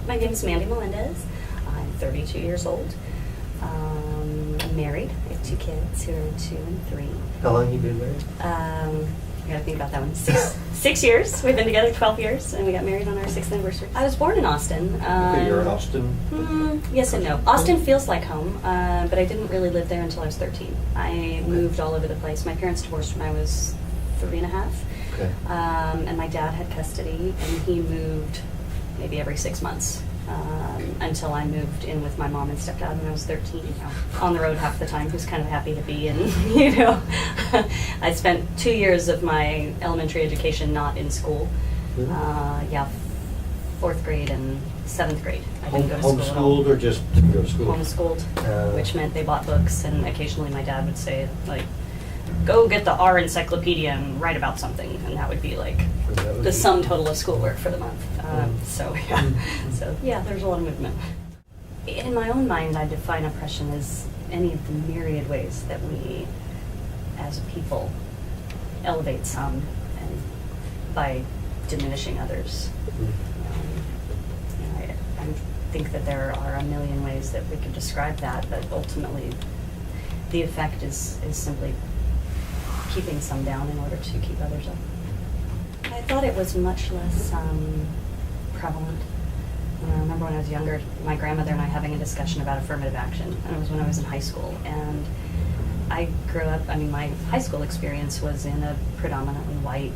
My name is Mandi. I'm 32 years old. I'm married. I have 2 kids who are 2 and 3. How long have you been married? I gotta think about that one. 6 years. We've been together 12 years, and we got married on our 6th anniversary. I was born in Austin. Okay, you're in Austin? Yes and no. Austin feels like home, but I didn't really live there until I was 13. I moved all over the place. My parents divorced when I was 3 and a half. Okay. And my dad had custody, and he moved maybe every 6 months until I moved in with my mom and stepdad when I was 13. You know, on the road half the time, who's kind of happy to be in. You know, I spent 2 years of my elementary education not in school. Yeah, 4th grade and 7th grade. I didn't go to school at all. Homeschooled or just didn't go to school? Homeschooled, which meant they bought books, and occasionally my dad would say, like, go get the R encyclopedia and write about something, and that would be like the sum total of schoolwork for the month. So yeah, there's a lot of movement. In my own mind, I define oppression as any of the myriad ways that we, as a people, elevate some and by diminishing others. I think that there are a million ways that we could describe that, but ultimately, the effect is simply keeping some down in order to keep others up. I thought it was much less prevalent. I remember when I was younger, my grandmother and I having a discussion about affirmative action, and it was when I was in high school. And I grew up, my high school experience was in a predominantly white,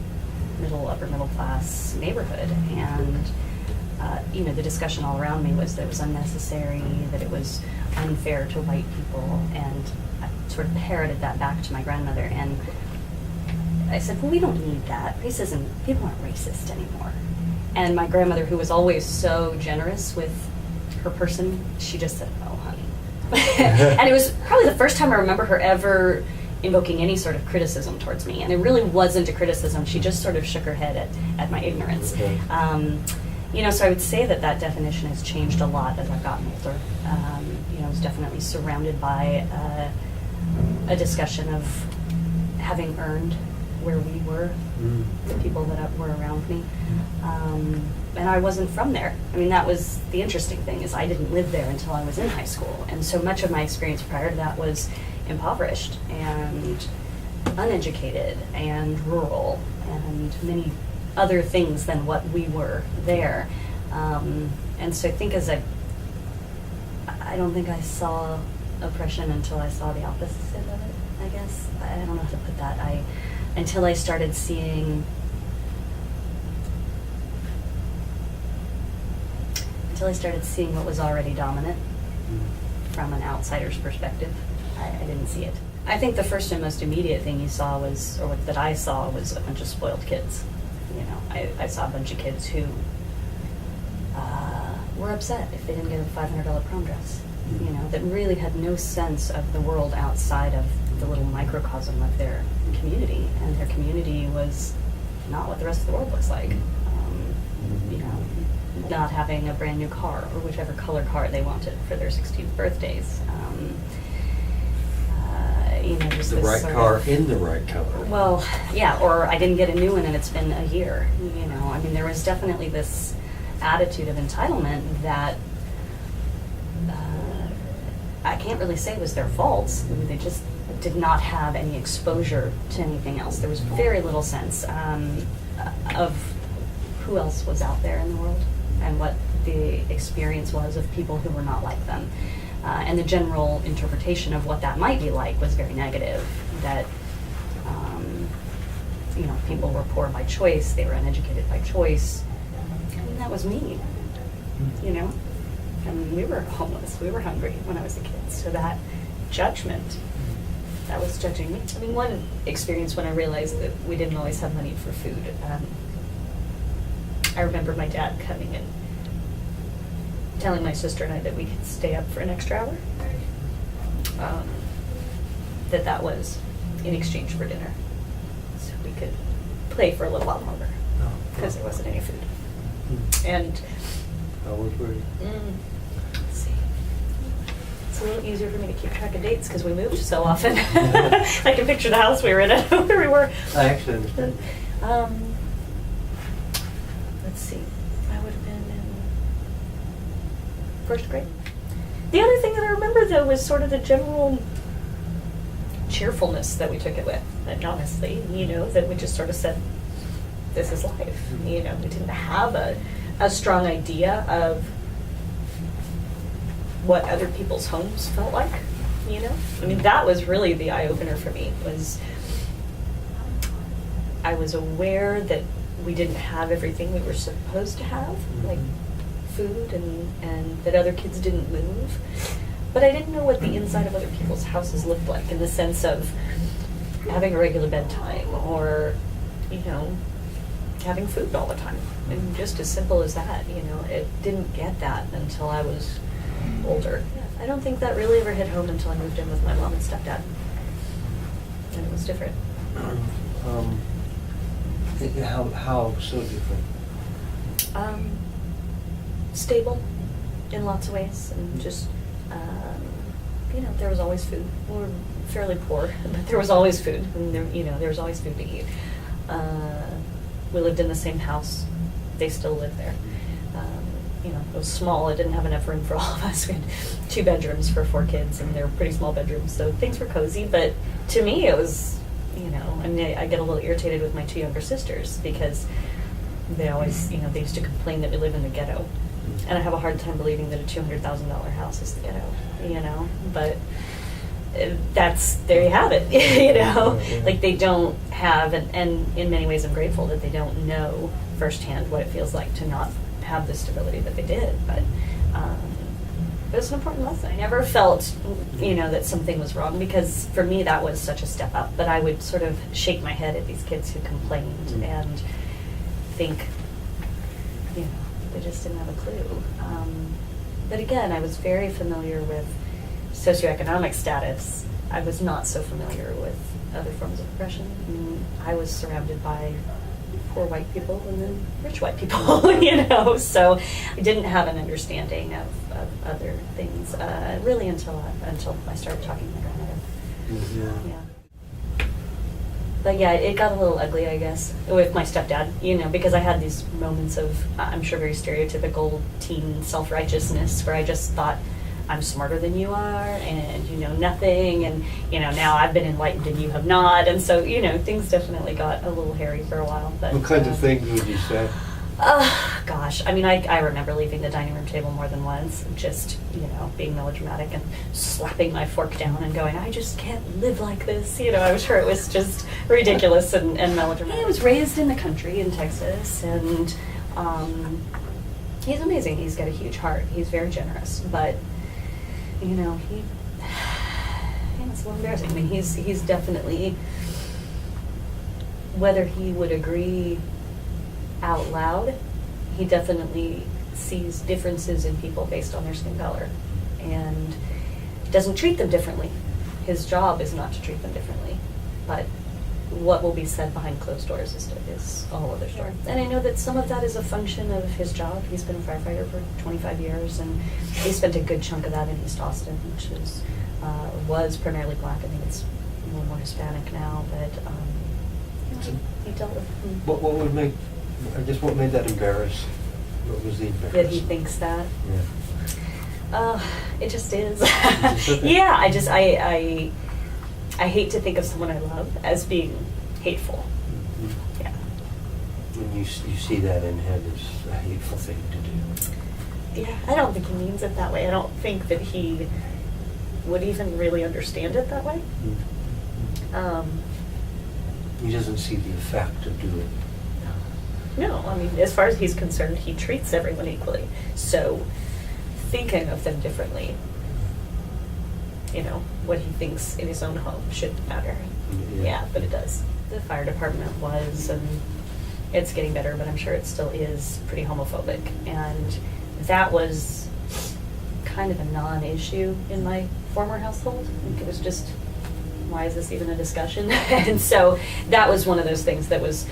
upper middle class neighborhood. And the discussion all around me was that it was unnecessary, that it was unfair to white people, and I sort of parroted that back to my grandmother. And I said, well, we don't need that. People aren't racist anymore. And my grandmother, who was always so generous with her person, she just said, oh, honey. And it was probably the first time I remember her ever invoking any sort of criticism towards me. And it really wasn't a criticism. She just sort of shook her head at my ignorance. Okay. So I would say that definition has changed a lot as I've gotten older. I was definitely surrounded by a discussion of having earned where we were, the people that were around me. And I wasn't from there. That was the interesting thing, is I didn't live there until I was in high school. And so much of my experience prior to that was impoverished and uneducated and rural and many other things than what we were there. And so I think I don't think I saw oppression until I saw the opposite of it, I guess. I don't know how to put that. Until I started seeing what was already dominant from an outsider's perspective. I didn't see it. I think the first and most immediate thing that I saw was a bunch of spoiled kids. I saw a bunch of kids who were upset if they didn't get a $500 prom dress, that really had no sense of the world outside of the little microcosm of their community, and their community was not what the rest of the world looks like. Not having a brand new car or whichever color car they wanted for their 16th birthdays. Just the right car in the right color. Well, yeah, or I didn't get a new one and it's been a year. There was definitely this attitude of entitlement that I can't really say was their fault. They just did not have any exposure to anything else. There was very little sense of who else was out there in the world and what the experience was of people who were not like them. And the general interpretation of what that might be like was very negative, that people were poor by choice, they were uneducated by choice. That was me, And we were homeless, we were hungry when I was a kid, so that judgment, that was judging me. One experience when I realized that we didn't always have money for food, I remember my dad coming in, telling my sister and I that we could stay up for an extra hour, that was in exchange for dinner, so we could play for a little while longer, because there wasn't any food. And how old were you? Let's see. It's a little easier for me to keep track of dates because we moved so often. I can picture the house we were in, where we were. I actually understand. Let's see. I would have been in first grade. The other thing that I remember, though, was sort of the general cheerfulness that we took it with. And honestly, that we just sort of said, this is life. We didn't have a strong idea of what other people's homes felt like, I mean, that was really the eye-opener for me, was I was aware that we didn't have everything we were supposed to have, like food and that other kids didn't move. But I didn't know what the inside of other people's houses looked like, in the sense of having a regular bedtime or, having food all the time. And just as simple as that, it didn't get that until I was older. I don't think that really ever hit home until I moved in with my mom and stepdad. And it was different. How so different? Stable in lots of ways, and just, there was always food. We were fairly poor, but there was always food, and there was always food to eat. We lived in the same house. They still live there. It was small. It didn't have enough room for all of us. We had 2 bedrooms for 4 kids, and they were pretty small bedrooms, so things were cozy. But to me, it was, I get a little irritated with my 2 younger sisters, because they always, they used to complain that we live in the ghetto. And I have a hard time believing that a $200,000 house is the ghetto, but there you have it, like they don't have, and in many ways I'm grateful that they don't know firsthand what it feels like to not have the stability that they did, but it's an important lesson. I never felt, that something was wrong, because for me that was such a step up, but I would sort of shake my head at these kids who complained and think, they just didn't have a clue. But again, I was very familiar with socioeconomic status. I was not so familiar with other forms of oppression. I mean, I was surrounded by poor white people and then rich white people, so I didn't have an understanding of other things really until I started talking to my grandmother. Yeah. But yeah, it got a little ugly, I guess, with my stepdad, because I had these moments of, I'm sure, very stereotypical teen self-righteousness, where I just thought, I'm smarter than you are, and you know nothing, and now I've been enlightened and you have not, and so things definitely got a little hairy for a while. But What kinds of things would you say? Gosh, I mean, I remember leaving the dining room table more than once, just being melodramatic and slapping my fork down and going, I just can't live like this. I'm sure it was just ridiculous and melodramatic. He was raised in the country in Texas, and he's amazing. He's got a huge heart. He's very generous, but it's a little embarrassing. I mean, he's definitely, whether he would agree out loud, he definitely sees differences in people based on their skin color and doesn't treat them differently. His job is not to treat them differently, but what will be said behind closed doors is a whole other story. And I know that some of that is a function of his job. He's been a firefighter for 25 years, and he spent a good chunk of that in East Austin, which was primarily black. I think it's a little more Hispanic now, but he dealt with What made that embarrassing? What was the embarrassment? that he thinks that. Yeah. It just is. Okay. Yeah, I hate to think of someone I love as being hateful. Mm-hmm. Yeah. When you see that in him, it's a hateful thing to do. Yeah, I don't think he means it that way. I don't think that he would even really understand it that way. Mm-hmm. He doesn't see the effect of doing it. No, I mean, as far as he's concerned, he treats everyone equally. So, thinking of them differently, what he thinks in his own home shouldn't matter. Yeah, but it does. The fire department was, and it's getting better, but I'm sure it still is pretty homophobic. And that was kind of a non-issue in my former household. I think it was just, why is this even a discussion? And so that was one of those things that was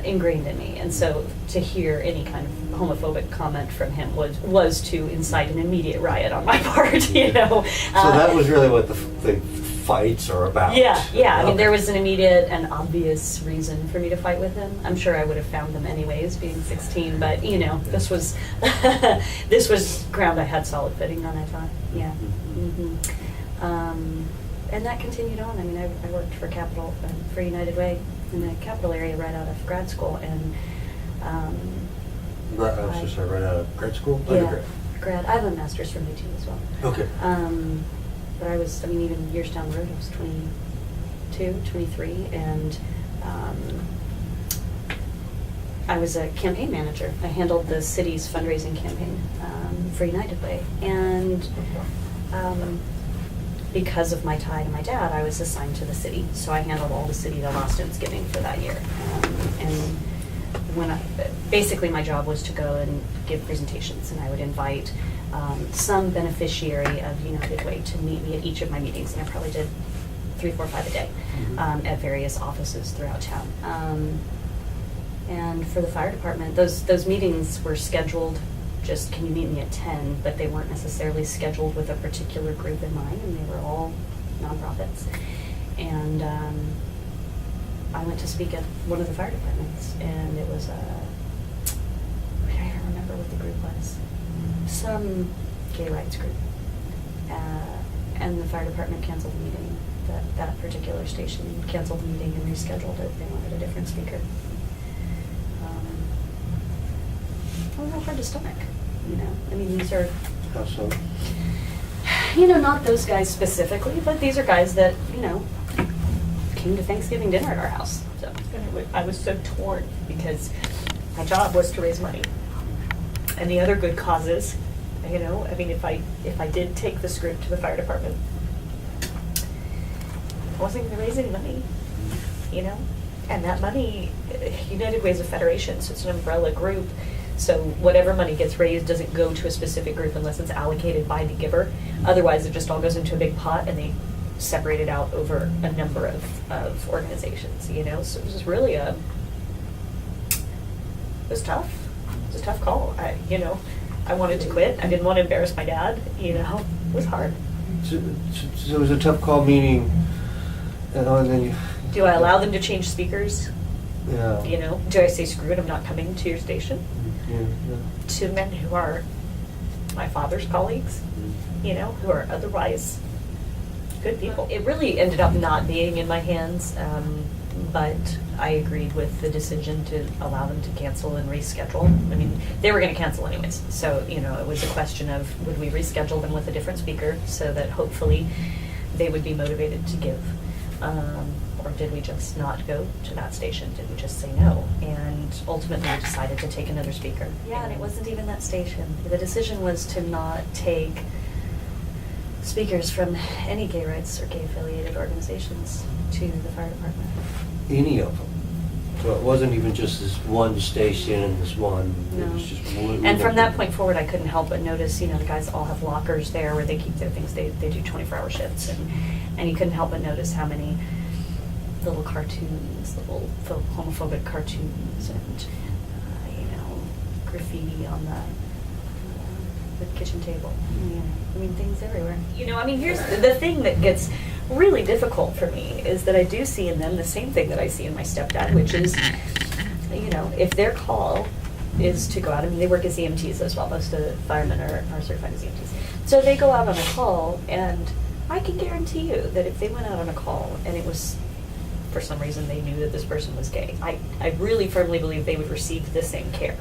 ingrained in me, and so to hear any kind of homophobic comment from him was to incite an immediate riot on my part. So that was really what the fights are about. Yeah. I mean, Okay. there was an immediate and obvious reason for me to fight with him. I'm sure I would have found them anyways, being 16. But this was this was ground I had solid footing on. I thought, yeah. And that continued on. I mean, I worked for for United Way in the Capital area right out of grad school, and Right, I was just right out of grad school? yeah, Undergrad. grad. I have a master's from UT as well. Okay. But even years down the road, I was 22, 23, and I was a campaign manager. I handled the city's fundraising campaign for United Way. And because of my tie to my dad, I was assigned to the city. So I handled all the city to Lostens giving for that year. And basically my job was to go and give presentations, and I would invite some beneficiary of United Way to meet me at each of my meetings, and I probably did 3, 4, 5 a day at various offices throughout town. And for the fire department, those meetings were scheduled just, can you meet me at 10, but they weren't necessarily scheduled with a particular group in mind, and they were all nonprofits. And I went to speak at one of the fire departments, and it was I don't even remember what the group was. Some gay rights group. And the fire department canceled the meeting. That particular station canceled the meeting and rescheduled it. They wanted a different speaker. A little hard to stomach, I mean, these are, How so? not those guys specifically, but these are guys that, came to Thanksgiving dinner at our house. So I was so torn because my job was to raise money. And the other good causes, if I did take the script to the fire department, I wasn't going to raise any money, And that money, United Way is a federation, so it's an umbrella group. So whatever money gets raised doesn't go to a specific group unless it's allocated by the giver. Otherwise, it just all goes into a big pot, and they separate it out over a number of organizations, So it was really it was tough. It was a tough call. I wanted to quit. I didn't want to embarrass my dad, It was hard. So it was a tough call, meaning, and then you... Do I allow them to change speakers? Yeah. Do I say, screw it, I'm not coming to your station? Yeah. To men who are my father's colleagues, who are otherwise good people. It really ended up not being in my hands, but I agreed with the decision to allow them to cancel and reschedule. I mean, they were going to cancel anyways, so, it was a question of would we reschedule them with a different speaker so that hopefully they would be motivated to give. Or did we just not go to that station? Did we just say no? And ultimately we decided to take another speaker. Yeah, and it wasn't even that station. The decision was to not take speakers from any gay rights or gay affiliated organizations to the fire department. Any of them? So it wasn't even just this one station and this one, No. it was just one. And from that point forward, I couldn't help but notice, the guys all have lockers there where they keep their things. They do 24-hour shifts, and you couldn't help but notice how many little cartoons, little homophobic cartoons, and graffiti on the kitchen table. I mean, things everywhere. Here's the thing that gets really difficult for me is that I do see in them the same thing that I see in my stepdad, which is, if their call is to go out, they work as EMTs as well. Most of the firemen are certified as EMTs. So they go out on a call, and I can guarantee you that if they went out on a call and it was, for some reason, they knew that this person was gay, I really firmly believe they would receive the same care.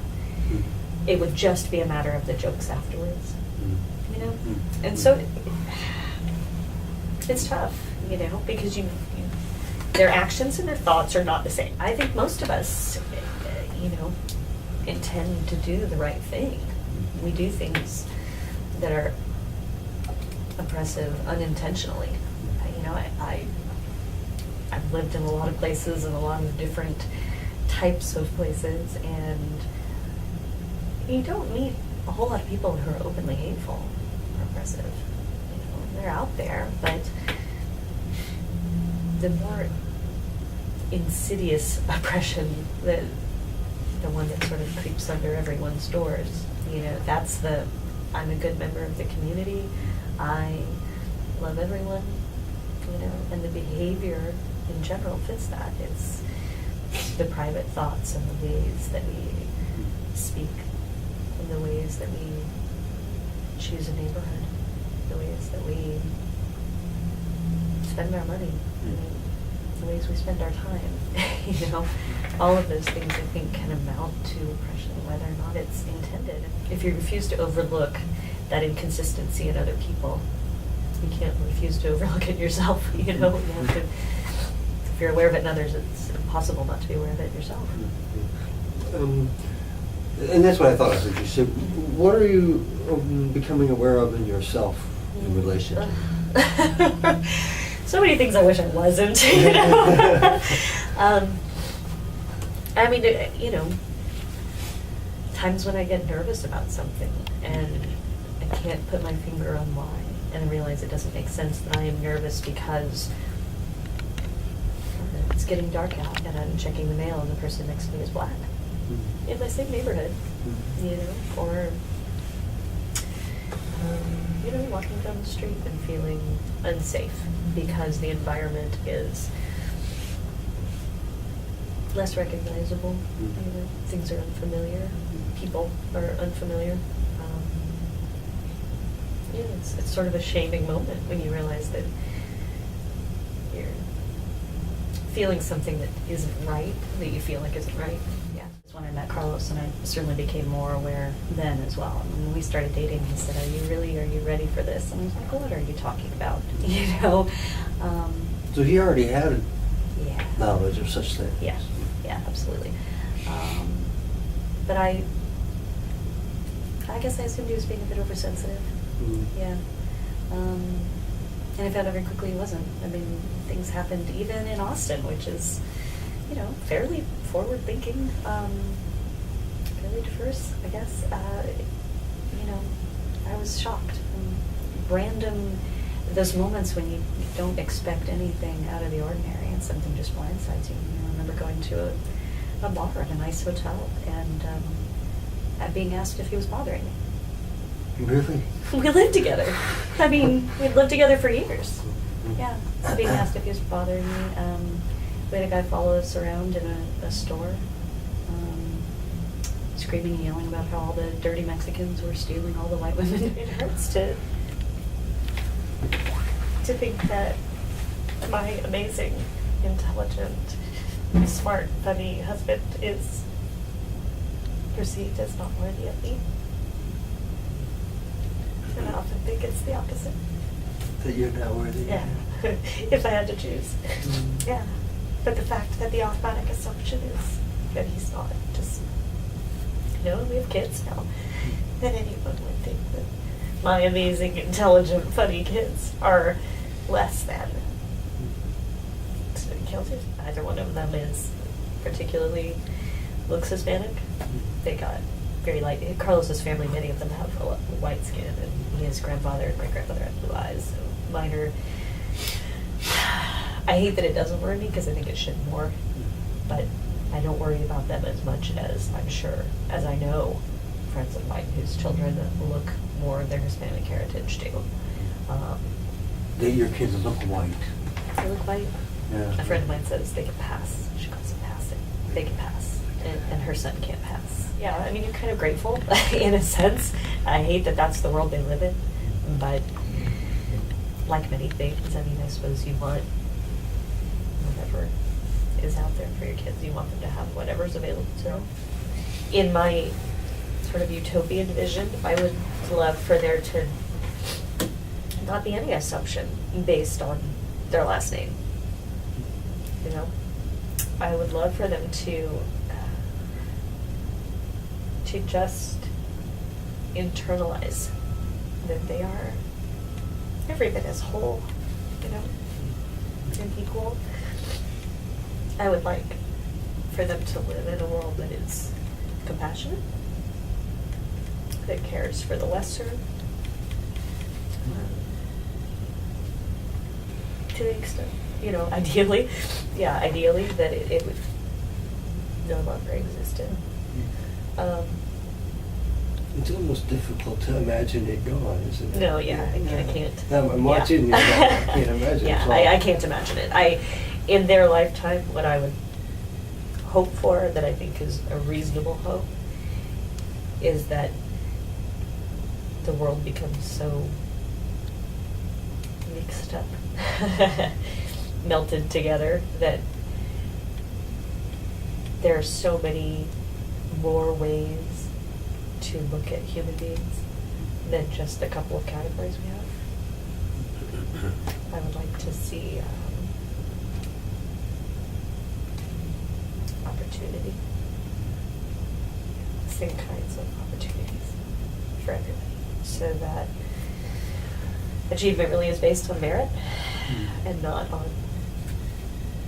It would just be a matter of the jokes afterwards, And so it's tough, because their actions and their thoughts are not the same. I think most of us, intend to do the right thing. We do things that are oppressive unintentionally. I've lived in a lot of places and a lot of different types of places, and you don't meet a whole lot of people who are openly hateful or oppressive. They're out there, but the more insidious oppression, the one that sort of creeps under everyone's doors, that's I'm a good member of the community, I love everyone, and the behavior in general fits that. It's the private thoughts and the ways that we speak, and the ways that we choose a neighborhood, the ways that we spend our money, the ways we spend our time. All of those things I think can amount to oppression, whether or not it's intended. If you refuse to overlook that inconsistency in other people, you can't refuse to overlook it yourself. You have to, if you're aware of it in others, it's impossible not to be aware of it yourself. And that's what I thought I heard you say. What are you becoming aware of in yourself in relation to? So many things I wish I wasn't. I mean, times when I get nervous about something and I can't put my finger on why, and I realize it doesn't make sense that I am nervous because it's getting dark out and I'm checking the mail and the person next to me is black. In my same neighborhood, or walking down the street and feeling unsafe because the environment is less recognizable. Things are unfamiliar. People are unfamiliar. It's sort of a shaming moment when you realize that you're feeling something that isn't right, that you feel like isn't right. Yeah. When I met Carlos, and I certainly became more aware then as well. And when we started dating, he said, are you ready for this? And I was like, well, what are you talking about? So he already had Yeah. knowledge of such things. Yeah, absolutely. But I guess I assumed he was being a bit oversensitive. Yeah. And I found out very quickly he wasn't. I mean, things happened even in Austin, which is, fairly forward-thinking, fairly diverse, I guess. I was shocked. Random, those moments when you don't expect anything out of the ordinary and something just blindsides you. I remember going to a bar at a nice hotel and being asked if he was bothering me. Really? We lived together. I mean, we'd lived together for years. Yeah, being asked if he was bothering me. We had a guy follow us around in a store, screaming and yelling about how all the dirty Mexicans were stealing all the white women. It hurts to think that my amazing, intelligent, smart, funny husband is perceived as not worthy of me. And I often think it's the opposite. That you're not worthy? Yeah, if I had to choose. Yeah, but the fact that the automatic assumption is that he's not, just, we have kids now, that anyone would think that my amazing, intelligent, funny kids are less than. Either one of them is particularly looks Hispanic. They got very light. Carlos's family, many of them have a lot of white skin, and his grandfather and great-grandfather had blue eyes. So mine are. I hate that it doesn't worry me because I think it should more, but I don't worry about them as much as I'm sure, as I know friends of mine whose children look more of their Hispanic heritage do. Your kids look white. They look white. Yeah. A friend of mine says they can pass. She calls it passing. They can pass. And her son can't pass. Yeah, I mean, you're kind of grateful in a sense. I hate that that's the world they live in. But like many things, I mean, I suppose you want whatever is out there for your kids. You want them to have whatever's available to them. In my sort of utopian vision, I would love for there to not be any assumption based on their last name. I would love for them to just internalize that they are every bit as whole, and equal. I would like for them to live in a world that is compassionate, that cares for the lesser, to the extent, ideally that it would no longer exist in. It's almost difficult to imagine it gone, isn't it? No, yeah, I can't. I'm watching you, Yeah. I can't imagine. Yeah, so- I can't imagine it. In their lifetime, what I would hope for, that I think is a reasonable hope, is that the world becomes so mixed up, melted together, that there are so many more ways to look at human beings than just the couple of categories we have. I would like to see opportunity, same kinds of opportunities for everybody, so that achievement really is based on merit and not on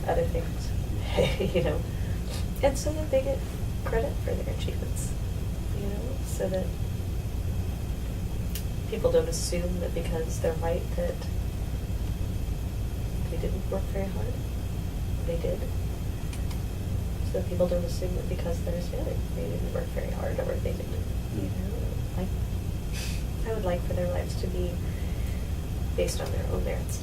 other things, you know, and so that they get credit for their achievements, you know, so that people don't assume that because they're white that they didn't work very hard. They did. So that people don't assume that because they're Hispanic they didn't work very hard, or they didn't, you know, like, I would like for their lives to be based on their own merits.